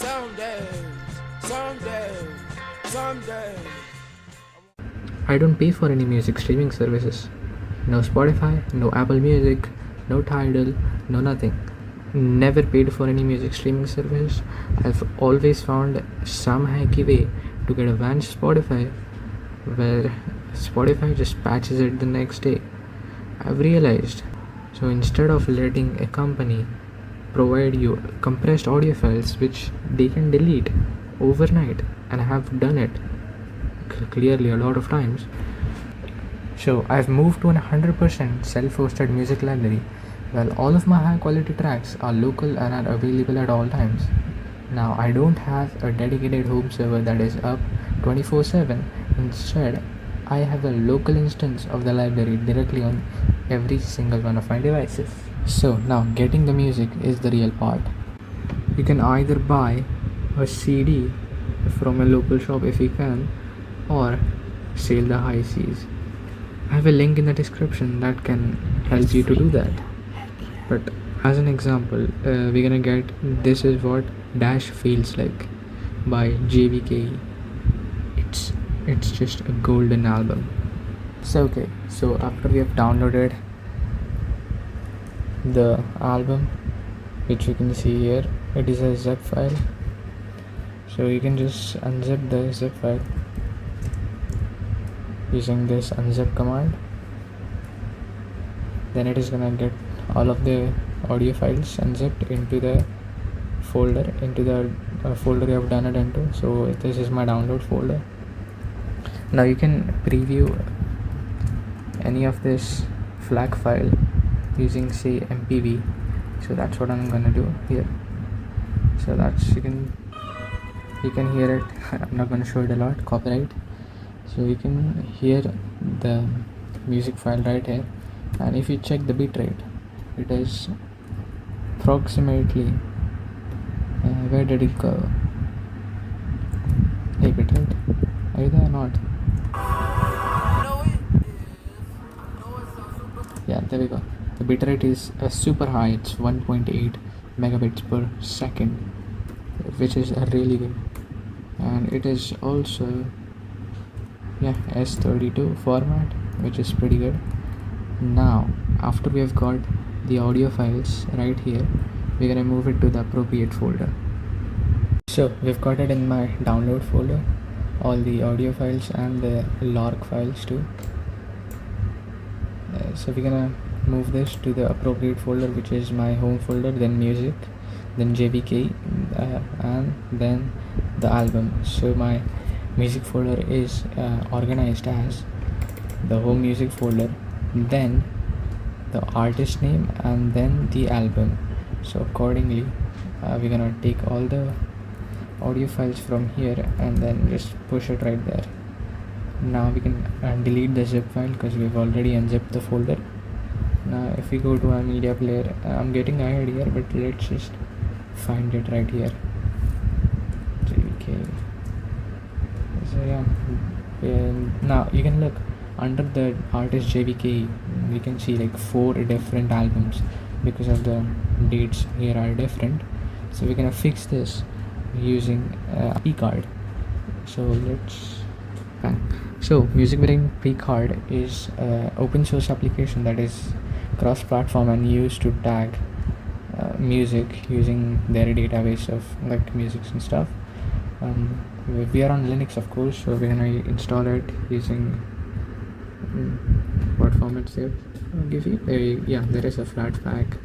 someday. I don't pay for any music streaming services. No Spotify, no Apple Music, no Tidal, no nothing. Never paid for any music streaming services. I've always found some hacky way to get advanced Spotify where Spotify just patches it the next day. I've realized. So instead of letting a company provide you compressed audio files which they can delete overnight, and I have done it clearly a lot of times. So I've moved to a 100% self-hosted music library. Well, all of my high quality tracks are local and are available at all times. Now I don't have a dedicated home server that is up 24/7. Instead, I have a local instance of the library directly on every single one of my devices. So now getting the music is the real part. You can either buy a CD from a local shop if you can, or sail the high seas. I have a link in the description that can help you to do that. But as an example, we're gonna get This Is What Dash Feels Like by JVKE. It's just a golden album. So after we have downloaded the album, which you can see here, it is a zip file. So you can just unzip the zip file using this unzip command. Then it is gonna get all of the audio files unzipped into the folder, folder you have done it into. So this is my download folder. Now you can preview any of this FLAC file using, say, MPV. So that's what I'm gonna do here. So that's you can hear it. I'm not gonna show it a lot, copyright. So you can hear the music file right here, and if you check the bitrate, it is approximately where did it go? Hey bitrate, are you there or not? Yeah, there we go. The bitrate is super high. It's 1.8 megabits per second, which is really good, and it is also S32 format, which is pretty good. Now after we have got the audio files right here, we're gonna move it to the appropriate folder. So we've got it in my download folder, all the audio files and the log files too. So we're gonna move this to the appropriate folder, which is my home folder, then music, then JVK, and then the album. So my music folder is organized as the home music folder, then the artist name, and then the album. So accordingly, we're gonna take all the audio files from here and then just push it right there. Now we can delete the zip file because we've already unzipped the folder. Now if we go to our media player, I'm getting ahead here, but let's just find it right here. JVK. So now you can look under the artist JVK. We can see like 4 different albums because of the dates here are different. So we're gonna fix this using P-Card. So let's so MusicBrain P-Card is an open source application that is cross-platform and used to tag music using their database of like musics and stuff. We are on Linux, of course, so we're gonna install it using what formats they give you. There is a Flatpak,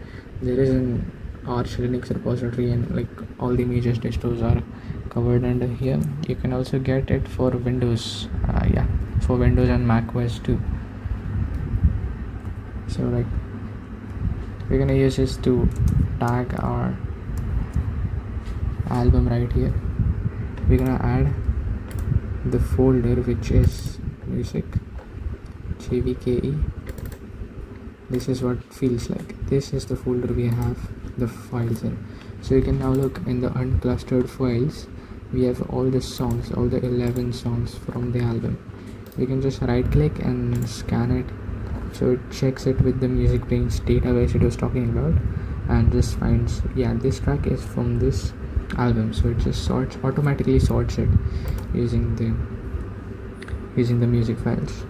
there is an Arch Linux repository, and like all the major distros are covered under here. You can also get it for Windows, for Windows and Mac OS too. So like we're gonna use this to tag our album right here. We're gonna add the folder which is music JVKE. This is what feels like. This is the folder we have the files in. So you can now look in the unclustered files. We have all the songs, all the 11 songs from the album. We can just right click and scan it, so it checks it with the MusicBrain's database it was talking about, and just finds this track is from this album, so it just automatically sorts it using the music files.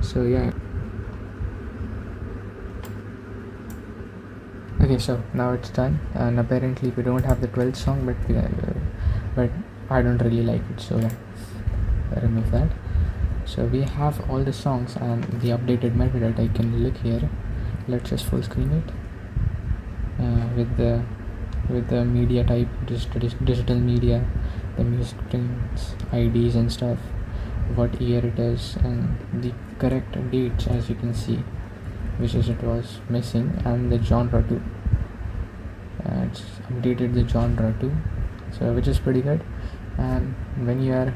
So yeah. Okay, so now it's done, and apparently we don't have the 12th song, but I don't really like it, so yeah, remove that. So we have all the songs and the updated metadata. I can look here. Let's just full screen it with the media type, digital media, the music prints, IDs and stuff, what year it is, and the correct dates, as you can see, which is it was missing, and the genre too. It's updated the genre too, so which is pretty good. And when you are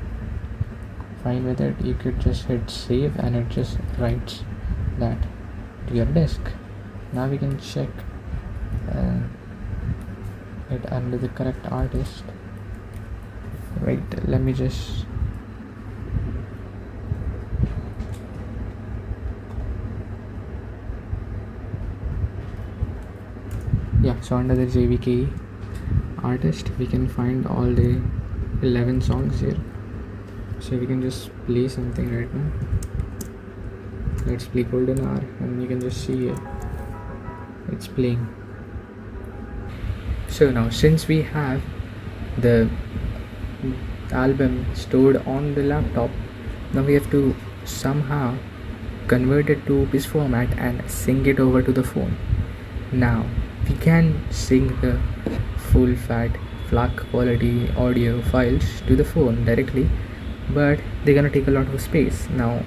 fine with it, you could just hit save and it just writes that to your disk. Now we can check it under the correct artist. Wait, let me just so under the JVKE artist we can find all the 11 songs here. So we can just play something right now. Let's play Golden Hour, and you can just see it's playing. So now, since we have the album stored on the laptop, now we have to somehow convert it to OPIS format and sync it over to the phone. Now we can sync the full fat FLAC quality audio files to the phone directly, but they're gonna take a lot of space. Now,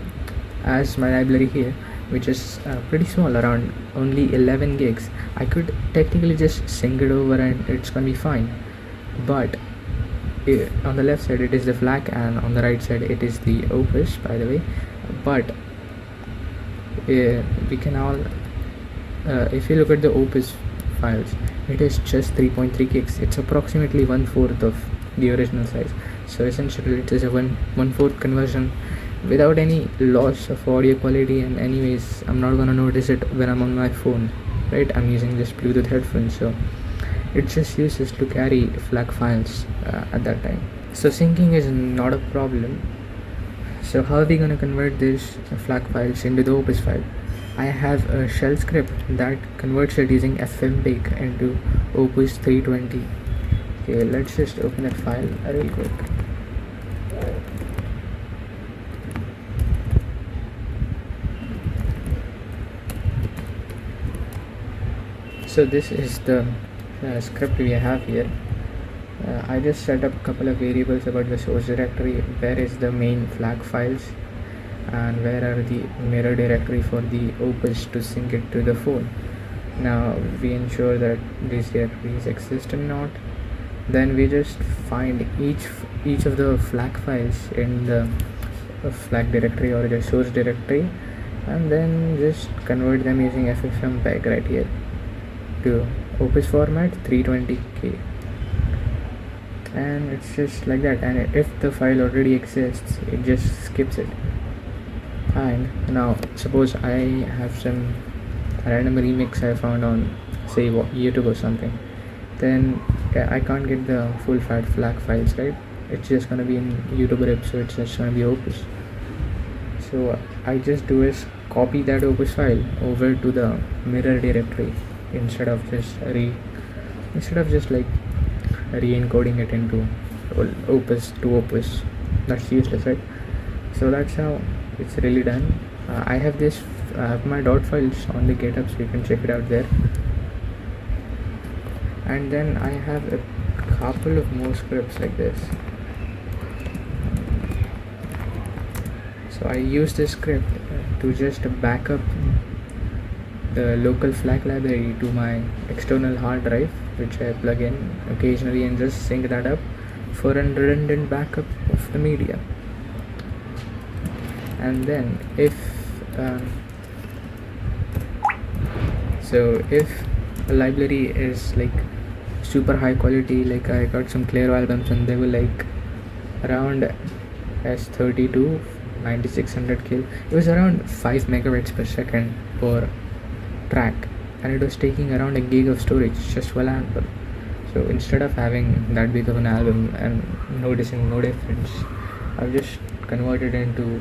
as my library here, which is pretty small, around only 11 gigs, I could technically just sync it over and it's gonna be fine. But on the left side it is the FLAC, and on the right side it is the OPIS, by the way. But we can all if you look at the OPIS files, it is just 3.3 gigs. It's approximately 1/4 of the original size. So essentially it is a 1/4 conversion without any loss of audio quality. And anyways, I'm not gonna notice it when I'm on my phone, right? I'm using this Bluetooth headphone, so it just uses to carry FLAC files at that time. So syncing is not a problem. So how are we gonna convert these FLAC files into the OPIS file? I have a shell script that converts it using Fmpeg into OPIS 320. Okay, let's just open that file real quick. So this is the script we have here. I just set up a couple of variables about the source directory. Where is the main FLAC files, and where are the mirror directory for the OPIS to sync it to the phone. Now we ensure that these directories exist or not. Then we just find each of the FLAC files in the FLAC directory or the source directory, and then just convert them using ffmpeg right here to OPIS format 320k. And it's just like that. And if the file already exists, it just skips it. And now suppose I have some random remix I found on, say, YouTube or something, then I can't get the full fat FLAC files, right? It's just gonna be in YouTube rip, so it's just gonna be OPIS. So I just do is copy that OPIS file over to the mirror directory instead of just like re-encoding it into OPIS to OPIS. That's useless, right? So that's how it's really done. I have my dot files on the GitHub, so you can check it out there. And then I have a couple of more scripts like this. So I use this script to just back up the local FLAC library to my external hard drive, which I plug in occasionally, and just sync that up for a redundant backup of the media. And then if a library is like super high quality, like I got some Clairo albums and they were like around S32 9600 kil, it was around 5 megabytes per second per track, and it was taking around a gig of storage, just 1 amp. So instead of having that big of an album and noticing no difference, I've just converted into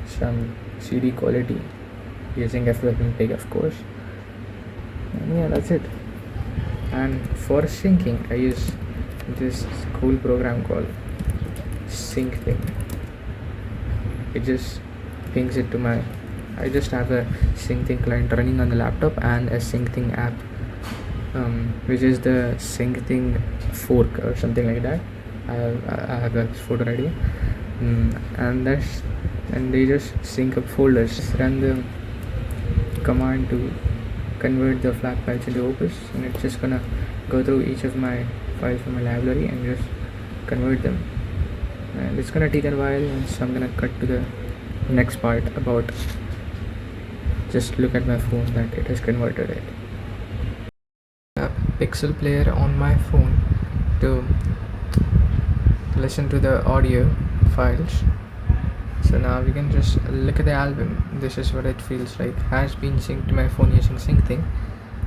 some CD quality using FFmpeg, of course. And yeah, that's it. And for syncing, I use this cool program called SyncThing. It just pings it to my. I just have a SyncThing client running on the laptop and a SyncThing app, which is the SyncThing fork or something like that. I have a photo idea, and they just sync up folders. Run the command to convert the FLAC files into Opus, and it's just gonna go through each of my files from my library and just convert them. And it's gonna take a while, and so I'm gonna cut to the next part about just look at my phone that it has converted it. A Pixel player on my phone to listen to the audio files. So now we can just look at the album. This is what it feels like. Has been synced to my phone using SyncThing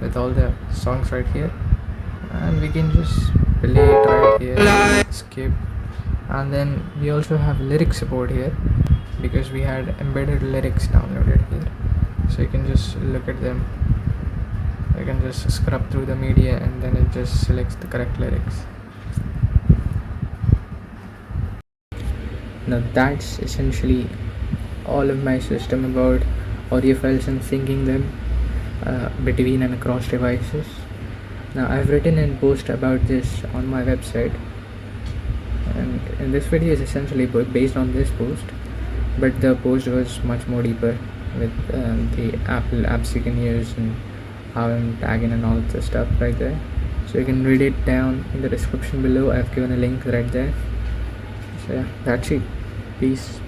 with all the songs right here, and we can just play it right here, skip, and then we also have lyric support here because we had embedded lyrics downloaded here. So you can just look at them. You can just scrub through the media and then it just selects the correct lyrics. Now that's essentially all of my system about audio files and syncing them between and across devices. Now I've written a post about this on my website, and this video is essentially based on this post, but the post was much more deeper with the Apple apps you can use and how I'm tagging and all the stuff right there. So you can read it down in the description below. I've given a link right there. So yeah, that's it. Peace.